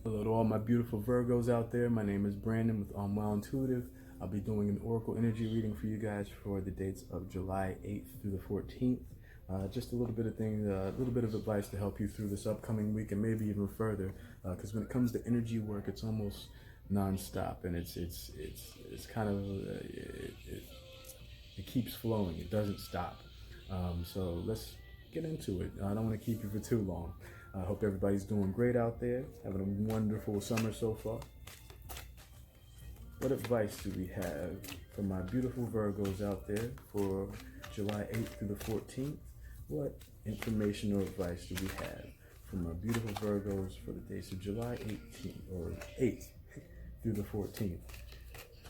Hello to all my beautiful Virgos out there. My name is Brandon with Well Intuitive. I'll be doing an Oracle energy reading for you guys for the dates of July 8th through the 14th. Just a little bit of things, a little bit of advice to help you through this upcoming week and maybe even further. Because when it comes to energy work, it's almost nonstop, and it's kind of it keeps flowing. It doesn't stop. So let's get into it. I don't want to keep you for too long. I hope everybody's doing great out there, having a wonderful summer so far. What advice do we have for my beautiful Virgos out there for July 8th through the 14th? What information or advice do we have for my beautiful Virgos for the days of July 18th or 8th through the 14th,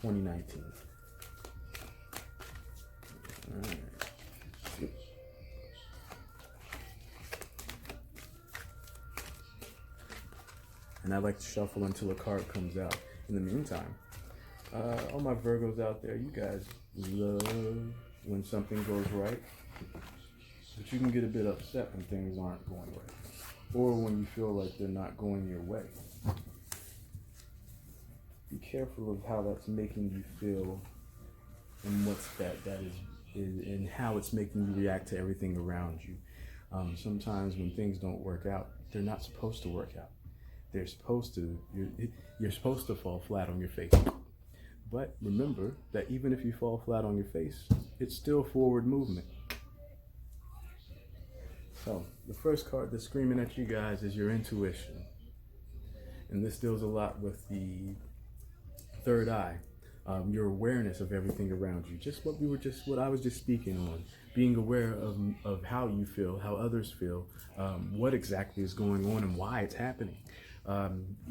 2019? All right. And I like to shuffle until a card comes out. In the meantime, all my Virgos out there, you guys love when something goes right, but you can get a bit upset when things aren't going right, or when you feel like they're not going your way. Be careful of how that's making you feel, and what's that is and how it's making you react to everything around you. Sometimes when things don't work out, they're not supposed to work out. You're supposed to fall flat on your face. But remember that even if you fall flat on your face, it's still forward movement. So the first card that's screaming at you guys is your intuition. And this deals a lot with the third eye, your awareness of everything around you. Just what I was just speaking on. Being aware of how you feel, how others feel, what exactly is going on and why it's happening.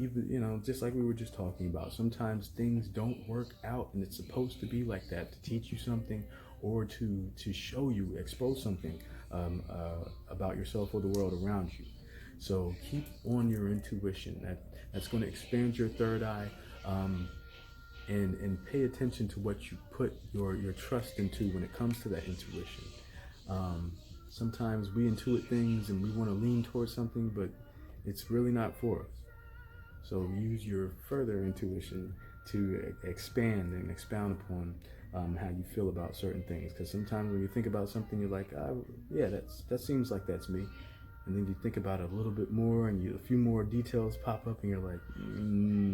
Even, just like we were just talking about, sometimes things don't work out, and it's supposed to be like that to teach you something or to show you, expose something about yourself or the world around you. So keep on your intuition. That's going to expand your third eye, and pay attention to what you put your trust into when it comes to that intuition. Sometimes we intuit things and we want to lean towards something, but it's really not for us. So use your further intuition to expand and expound upon how you feel about certain things. Because sometimes when you think about something, you're like, yeah, that seems like that's me. And then you think about it a little bit more, and a few more details pop up, and you're like,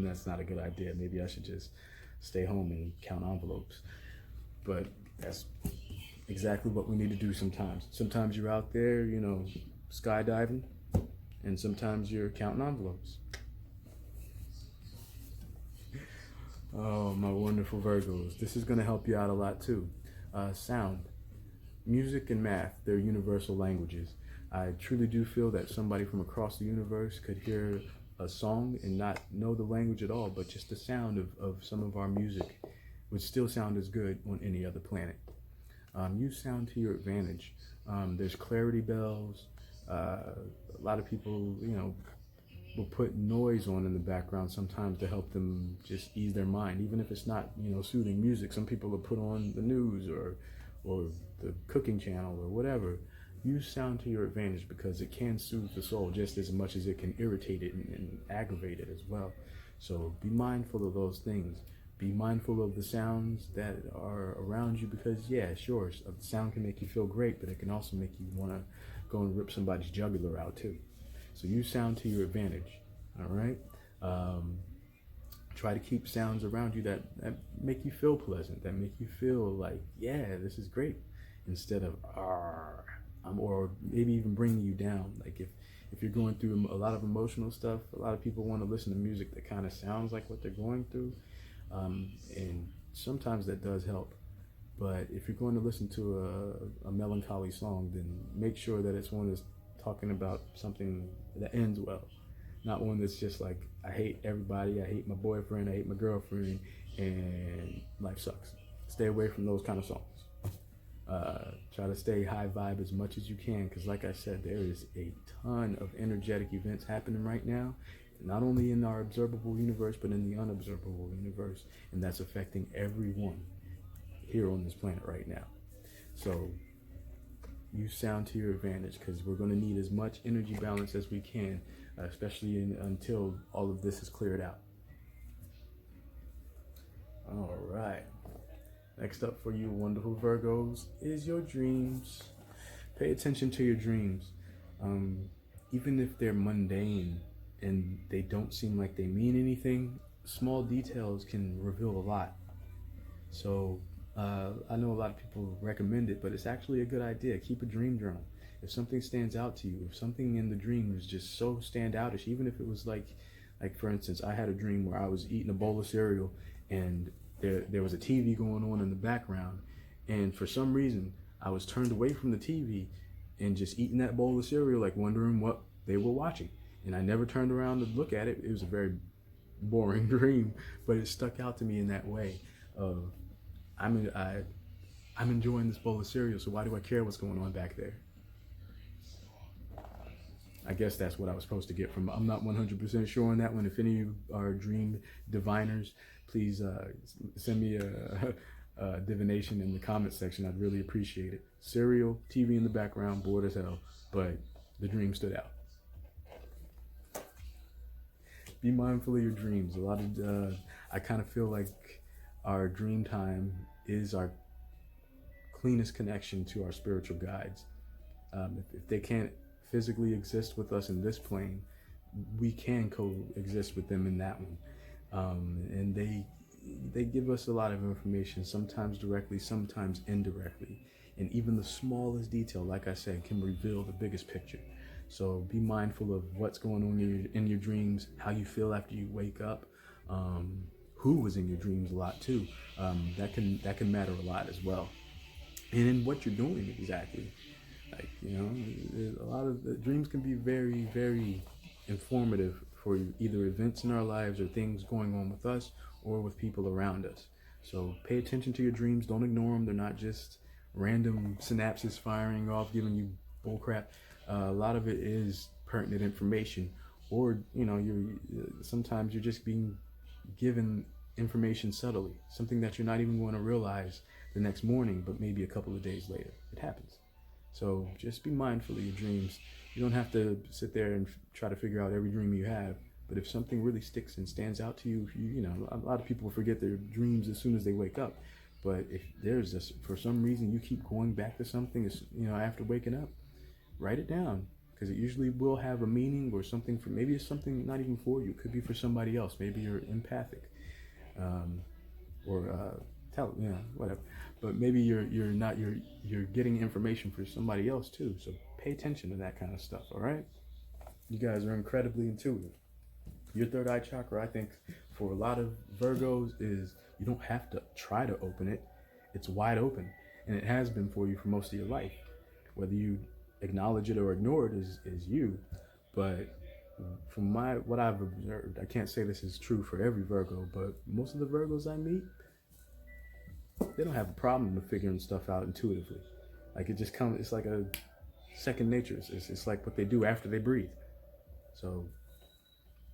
that's not a good idea. Maybe I should just stay home and count envelopes. But that's exactly what we need to do sometimes. Sometimes you're out there, skydiving, and sometimes you're counting envelopes. Oh, my wonderful Virgos. This is going to help you out a lot too. Sound. Music and math, they're universal languages. I truly do feel that somebody from across the universe could hear a song and not know the language at all, but just the sound of some of our music would still sound as good on any other planet. Use sound to your advantage. There's clarity bells. A lot of people, will put noise on in the background sometimes to help them just ease their mind, even if it's not, soothing music. Some people will put on the news or the cooking channel or whatever. Use sound to your advantage because it can soothe the soul just as much as it can irritate it and aggravate it as well. So be mindful of those things. Be mindful of the sounds that are around you because, yeah, sure, the sound can make you feel great, but it can also make you want to go and rip somebody's jugular out too. So use sound to your advantage, all right? Try to keep sounds around you that make you feel pleasant, that make you feel like, yeah, this is great, instead of, or maybe even bringing you down. Like if you're going through a lot of emotional stuff, a lot of people want to listen to music that kind of sounds like what they're going through, and sometimes that does help. But if you're going to listen to a melancholy song, then make sure that it's one that's talking about something that ends well, not one that's just like, I hate everybody, I hate my boyfriend, I hate my girlfriend, and life sucks. Stay away from those kind of songs. Try to stay high vibe as much as you can, because like I said, there is a ton of energetic events happening right now, not only in our observable universe, but in the unobservable universe, and that's affecting everyone here on this planet right now. So use sound to your advantage, because we're going to need as much energy balance as we can, especially until all of this is cleared out. All right. Next up for you wonderful Virgos is your dreams. Pay attention to your dreams. Even if they're mundane and they don't seem like they mean anything, small details can reveal a lot. So I know a lot of people recommend it, but it's actually a good idea. Keep a dream journal. If something stands out to you, if something in the dream is just so standoutish, even if it was like for instance, I had a dream where I was eating a bowl of cereal and there was a TV going on in the background, and for some reason I was turned away from the TV and just eating that bowl of cereal, like wondering what they were watching, and I never turned around to look at it. It was a very boring dream, but it stuck out to me in that way of I'm enjoying this bowl of cereal, so why do I care what's going on back there? I guess that's what I was supposed to get from. I'm not 100% sure on that one. If any of you are dream diviners, please send me a divination in the comment section. I'd really appreciate it. Cereal, TV in the background, bored as hell, but the dream stood out. Be mindful of your dreams. I kind of feel like our dream time is our cleanest connection to our spiritual guides. If they can't physically exist with us in this plane, we can coexist with them in that one. And they give us a lot of information, sometimes directly, sometimes indirectly. And even the smallest detail, like I said, can reveal the biggest picture. So be mindful of what's going on in your dreams, how you feel after you wake up, who was in your dreams a lot too. That can matter a lot as well. And in what you're doing exactly. Like, a lot of the dreams can be very, very informative for either events in our lives or things going on with us or with people around us. So pay attention to your dreams. Don't ignore them. They're not just random synapses firing off, giving you bullcrap. A lot of it is pertinent information, or sometimes you're just being given information subtly, something that you're not even going to realize the next morning, but maybe a couple of days later. It happens. So just be mindful of your dreams. You don't have to sit there and try to figure out every dream you have, but if something really sticks and stands out to you, a lot of people forget their dreams as soon as they wake up. But if there's this, for some reason, you keep going back to something, after waking up, write it down, because it usually will have a meaning or something. Maybe it's something not even for you. It could be for somebody else. Maybe you're empathic, whatever. But maybe you're getting information for somebody else too. So pay attention to that kind of stuff. All right, you guys are incredibly intuitive. Your third eye chakra, I think, for a lot of Virgos, is you don't have to try to open it. It's wide open, and it has been for you for most of your life. Whether you acknowledge it or ignore it is you. But from what I've observed, I can't say this is true for every Virgo, but most of the Virgos I meet, they don't have a problem with figuring stuff out intuitively. Like it just comes, it's like a second nature. It's like what they do after they breathe. So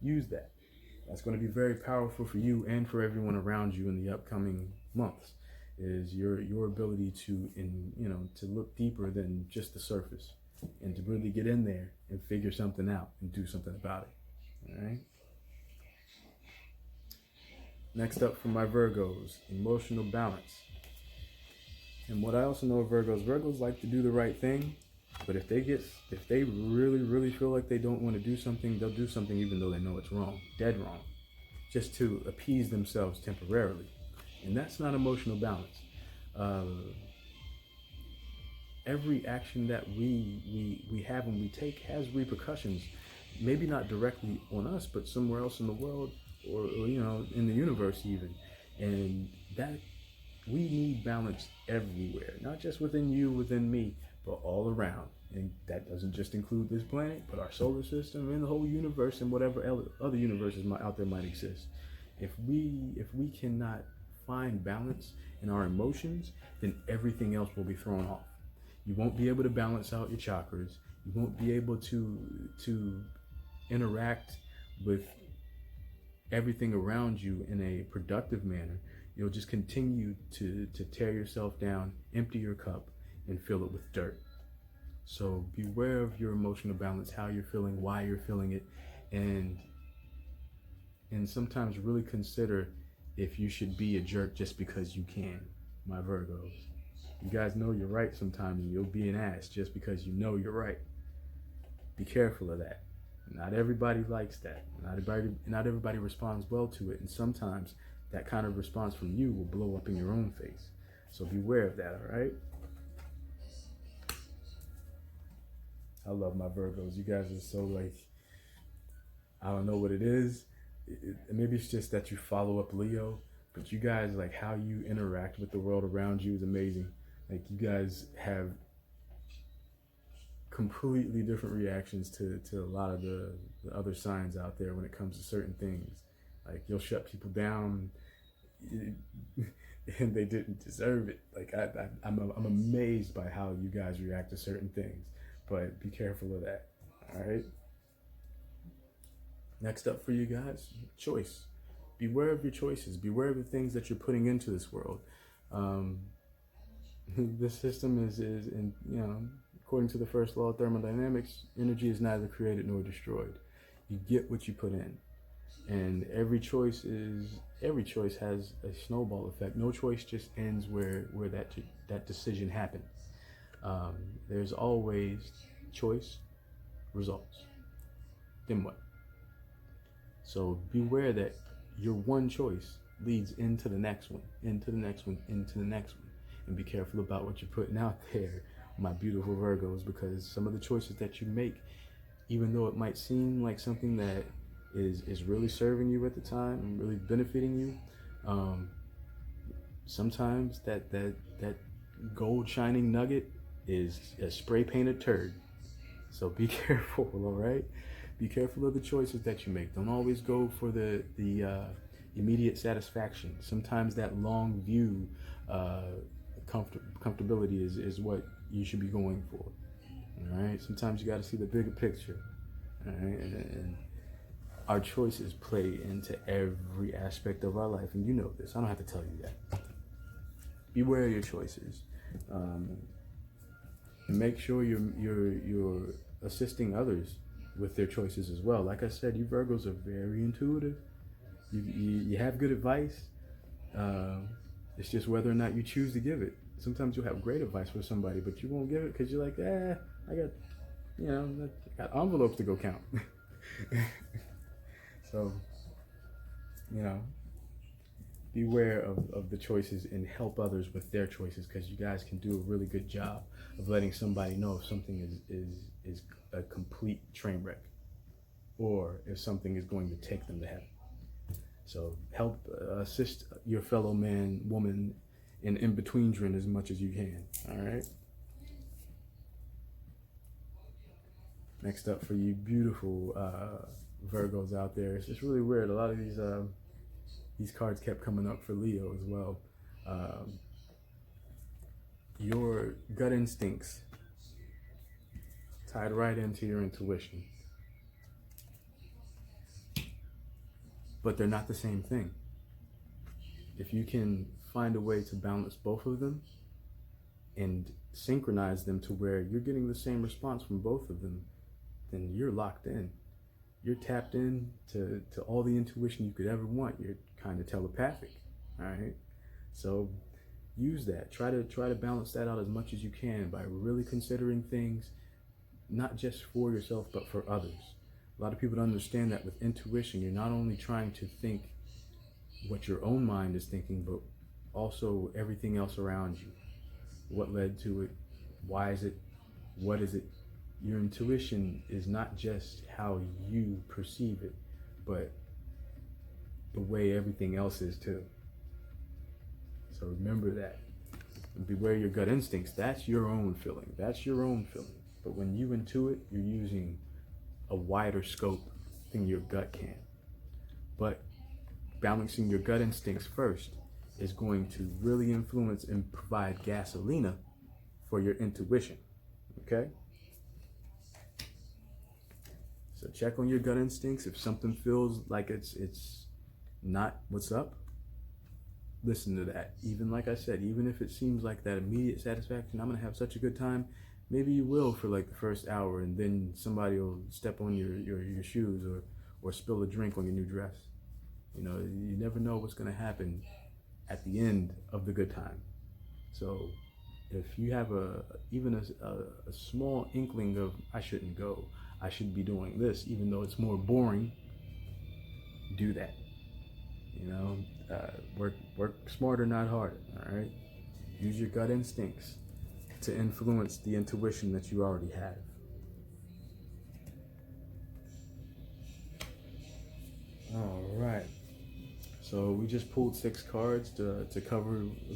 use that. That's going to be very powerful for you and for everyone around you in the upcoming months. Is your ability to look deeper than just the surface, and to really get in there and figure something out and do something about it. All right. Next up for my Virgos, emotional balance. And what I also know of Virgos like to do the right thing, but if they really, really feel like they don't want to do something, they'll do something even though they know it's wrong, dead wrong, just to appease themselves temporarily. And that's not emotional balance. Every action that we have and we take has repercussions, maybe not directly on us, but somewhere else in the world, or in the universe even. And that we need balance everywhere, not just within you, within me, but all around. And that doesn't just include this planet, but our solar system and the whole universe and whatever other universes out there might exist. If we cannot find balance in our emotions, then everything else will be thrown off. You won't be able to balance out your chakras. You won't be able to interact with everything around you in a productive manner. You'll just continue to tear yourself down, empty your cup, and fill it with dirt. So beware of your emotional balance, how you're feeling, why you're feeling it, and sometimes really consider if you should be a jerk just because you can, my Virgos. You guys know you're right sometimes, and you'll be an ass just because you know you're right. Be careful of that. Not everybody likes that. Not everybody responds well to it, and sometimes that kind of response from you will blow up in your own face. So beware of that, all right? I love my Virgos. You guys are so like, I don't know what it is. Maybe it's just that you follow up Leo, but you guys, like how you interact with the world around you is amazing. Like you guys have completely different reactions to a lot of the other signs out there when it comes to certain things. Like you'll shut people down and they didn't deserve it. Like I'm amazed by how you guys react to certain things, but be careful of that. All right. Next up for you guys, choice. Beware of your choices. Beware of the things that you're putting into this world. This system is in, according to the first law of thermodynamics, energy is neither created nor destroyed. You get what you put in, and every choice has a snowball effect. No choice just ends where that decision happened. There's always choice, results. Then what? So beware that your one choice leads into the next one, into the next one, into the next one. And be careful about what you're putting out there, my beautiful Virgos, because some of the choices that you make, even though it might seem like something that is really serving you at the time and really benefiting you, sometimes that gold shining nugget is a spray painted turd. So be careful, all right? Be careful of the choices that you make. Don't always go for the immediate satisfaction. Sometimes that long view, comfortability is what you should be going for. All right. Sometimes you got to see the bigger picture. All right. And our choices play into every aspect of our life, and you know this. I don't have to tell you that. Beware of your choices. And make sure you're assisting others with their choices as well. Like I said, you Virgos are very intuitive. You have good advice. It's just whether or not you choose to give it. Sometimes you'll have great advice for somebody, but you won't give it because you're like, I got envelopes to go count. So, beware of the choices and help others with their choices, because you guys can do a really good job of letting somebody know if something is a complete train wreck or if something is going to take them to heaven. So help assist your fellow man, woman in between as much as you can. All right. Next up for you beautiful Virgos out there, it's just really weird. A lot of these cards kept coming up for Leo as well. Your gut instincts tied right into your intuition, but they're not the same thing. If you can find a way to balance both of them and synchronize them to where you're getting the same response from both of them, then you're locked in. You're tapped in to all the intuition you could ever want. You're kind of telepathic, all right? So use that. Try to balance that out as much as you can by really considering things not just for yourself, but for others. A lot of people don't understand that with intuition, you're not only trying to think what your own mind is thinking, but also everything else around you. What led to it? Why is it? What is it? Your intuition is not just how you perceive it, but the way everything else is too. So remember that. And beware your gut instincts. That's your own feeling. That's your own feeling. But when you intuit, you're using a wider scope than your gut can. But balancing your gut instincts first is going to really influence and provide gasolina for your intuition. Okay? So check on your gut instincts. If something feels like it's not what's up, listen to that. Even like I said, even if it seems like that immediate satisfaction, I'm gonna have such a good time, Maybe you will for like the first hour, and then somebody will step on your shoes, or spill a drink on your new dress. You know, you never know what's going to happen at the end of the good time. So if you have even a small inkling of, I shouldn't go, I should be doing this, even though it's more boring, do that. You know, work smarter, not harder. All right. Use your gut instincts to influence the intuition that you already have. All right. So we just pulled 6 cards to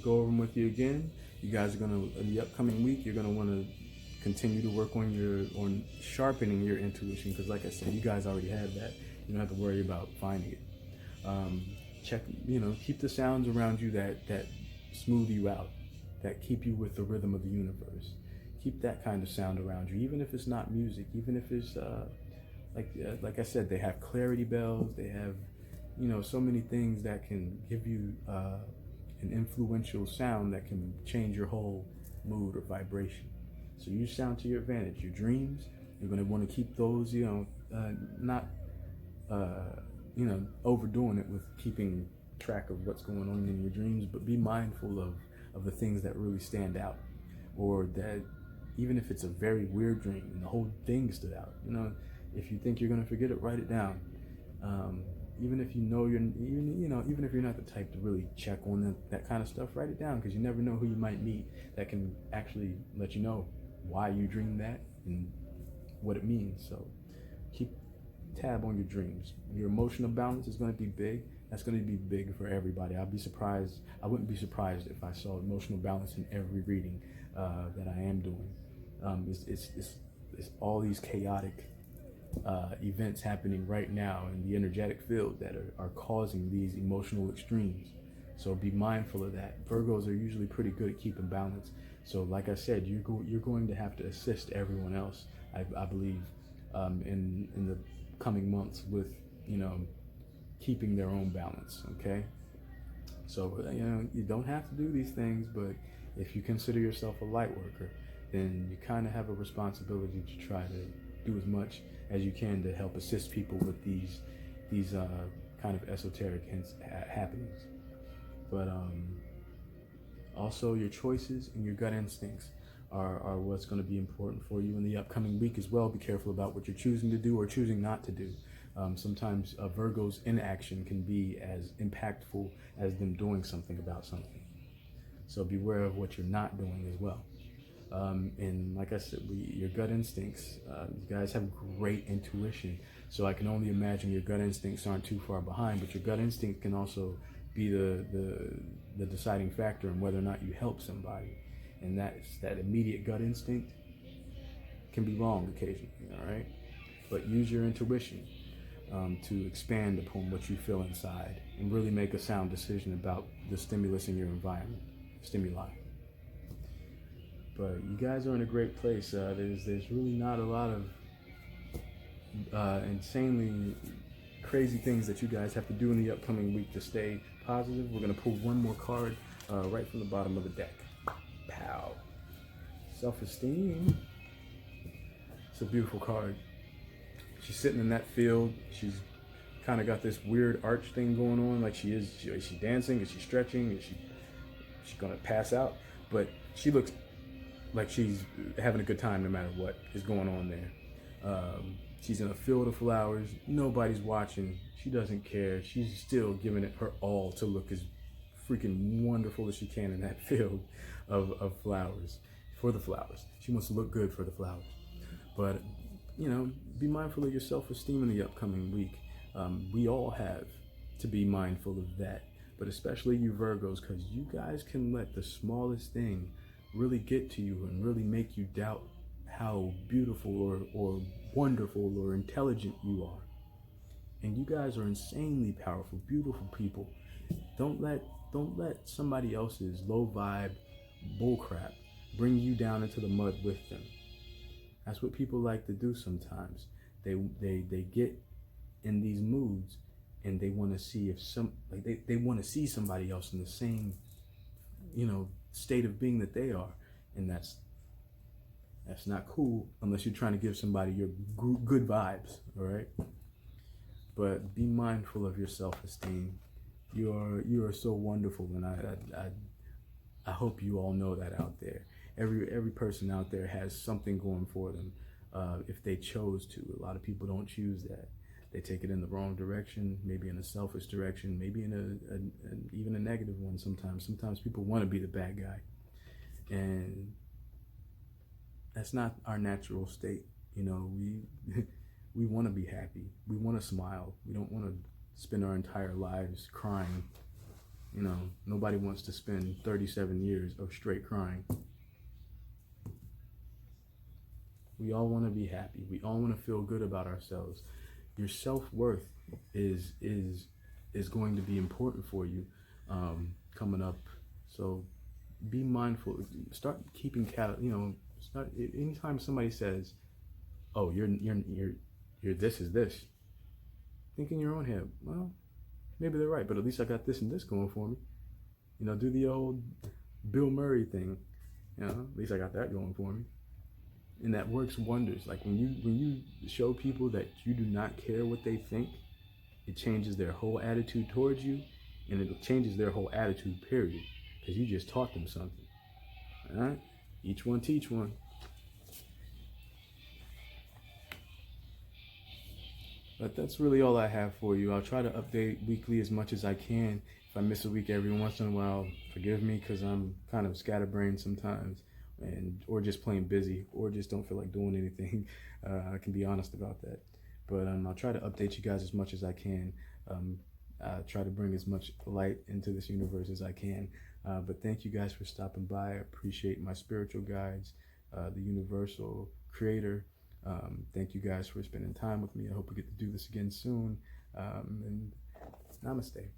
go over them with you again. You guys are gonna, in the upcoming week, you're gonna want to continue to work on sharpening your intuition, because like I said, you guys already have that. You don't have to worry about finding it. Keep the sounds around you that smooth you out, that keep you with the rhythm of the universe. Keep that kind of sound around you, even if it's not music, even if it's like I said, they have clarity bells, they have, so many things that can give you an influential sound that can change your whole mood or vibration. So use sound to your advantage. Your dreams, you're going to want to keep those, not overdoing it with keeping track of what's going on in your dreams, but be mindful of the things that really stand out, or that even if it's a very weird dream and the whole thing stood out, if you think you're going to forget it, write it down. Even if even if you're not the type to really check on that kind of stuff, write it down, because you never know who you might meet that can actually let you know why you dreamed that and what it means. So keep tab on your dreams. Your emotional balance is going to be big. That's going to be big for everybody. I wouldn't be surprised if I saw emotional balance in every reading that I am doing. It's all these chaotic events happening right now in the energetic field that are causing these emotional extremes. So be mindful of that. Virgos are usually pretty good at keeping balance. So like I said, you're going to have to assist everyone else, I believe, in the coming months with, keeping their own balance. Okay. So, you don't have to do these things, but if you consider yourself a light worker, then you kind of have a responsibility to try to do as much as you can to help assist people with these kind of esoteric happenings. But also your choices and your gut instincts are what's going to be important for you in the upcoming week as well. Be careful about what you're choosing to do or choosing not to do. Sometimes Virgo's inaction can be as impactful as them doing something about something. So beware of what you're not doing as well. And like I said, your gut instincts, you guys have great intuition. So I can only imagine your gut instincts aren't too far behind, but your gut instinct can also be the deciding factor in whether or not you help somebody. And that immediate gut instinct can be wrong occasionally, all right? But use your intuition to expand upon what you feel inside and really make a sound decision about the stimulus in your environment, stimuli. But you guys are in a great place. There's really not a lot of insanely crazy things that you guys have to do in the upcoming week to stay positive. We're going to pull one more card right from the bottom of the deck. Pow. Self-esteem. It's a beautiful card. She's sitting in that field. She's kind of got this weird arch thing going on. Like is she dancing? Is she stretching? Is she going to pass out? But she looks like she's having a good time no matter what is going on there. She's in a field of flowers. Nobody's watching. She doesn't care. She's still giving it her all to look as freaking wonderful as she can in that field of flowers, for the flowers. She wants to look good for the flowers. But, be mindful of your self-esteem in the upcoming week. We all have to be mindful of that, but especially you Virgos, because you guys can let the smallest thing really get to you and really make you doubt how beautiful or wonderful or intelligent you are. And you guys are insanely powerful, beautiful people. Don't let somebody else's low vibe bullcrap bring you down into the mud with them. That's what people like to do sometimes. They get in these moods and they want to see if they want to see somebody else in the same state of being that they are, and that's That's not cool unless you're trying to give somebody your good vibes, all right? But be mindful of your self-esteem. You are so wonderful, and I hope you all know that out there. Every person out there has something going for them, if they chose to. A lot of people don't choose that. They take it in the wrong direction, maybe in a selfish direction, maybe in even a negative one sometimes. Sometimes people want to be the bad guy. And that's not our natural state. You know, we want to be happy. We want to smile. We don't want to spend our entire lives crying. You know, nobody wants to spend 37 years of straight crying. We all want to be happy. We all want to feel good about ourselves. Your self-worth is going to be important for you coming up. So be mindful. Start keeping start anytime somebody says, "Oh, you're this is this." Think in your own head, well, maybe they're right, but at least I got this and this going for me. You know, do the old Bill Murray thing. You know, at least I got that going for me. And that works wonders. Like when you show people that you do not care what they think, it changes their whole attitude towards you, and it changes their whole attitude, period. Because you just taught them something. All right? Each one teach one. But that's really all I have for you. I'll try to update weekly as much as I can. If I miss a week every once in a while, forgive me, because I'm kind of scatterbrained sometimes, or just plain busy, or just don't feel like doing anything. I can be honest about that. But I'll try to update you guys as much as I can. I'll try to bring as much light into this universe as I can. But thank you guys for stopping by. I appreciate my spiritual guides, the universal creator. Thank you guys for spending time with me. I hope we get to do this again soon. And namaste.